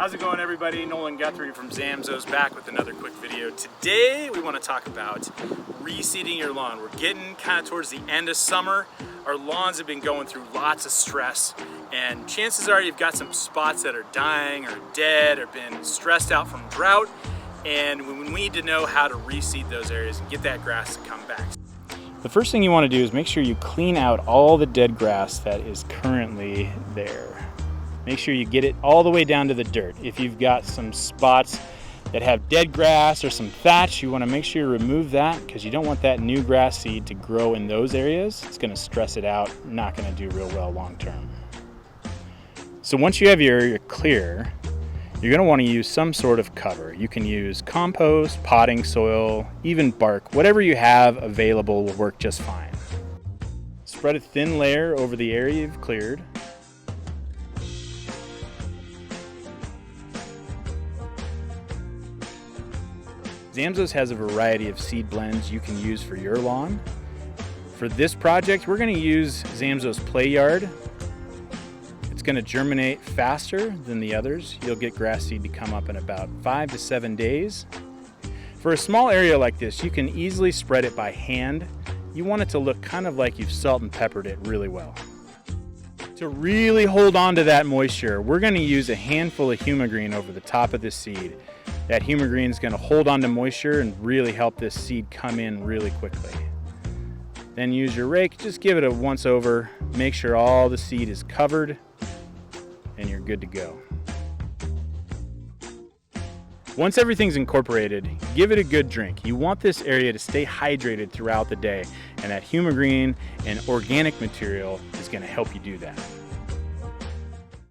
How's it going, everybody? Nolan Guthrie from Zamzows back with another quick video. Today we want to talk about reseeding your lawn. We're getting kind of towards the end of summer. Our lawns have been going through lots of stress, and chances are you've got some spots that are dying or dead or been stressed out from drought, and we need to know how to reseed those areas and get that grass to come back. The first thing you want to do is make sure you clean out all the dead grass that is currently there. Make sure you get it all the way down to the dirt. If you've got some spots that have dead grass or some thatch, you want to make sure you remove that because you don't want that new grass seed to grow in those areas. It's going to stress it out, not going to do real well long term. So once you have your area clear, you're going to want to use some sort of cover. You can use compost, potting soil, even bark. Whatever you have available will work just fine. Spread a thin layer over the area you've cleared. Zamzows has a variety of seed blends you can use for your lawn. For this project, we're going to use Zamzows Play Yard. It's going to germinate faster than the others. You'll get grass seed to come up in about 5 to 7 days. For a small area like this, you can easily spread it by hand. You want it to look kind of like you've salt and peppered it really well. To really hold on to that moisture, we're going to use a handful of HUMA green over the top of this seed. That HUMA green is going to hold on to moisture and really help this seed come in really quickly. Then use your rake, just give it a once over, make sure all the seed is covered, and you're good to go. Once everything's incorporated, give it a good drink. You want this area to stay hydrated throughout the day, and that HUMA green and organic material is going to help you do that.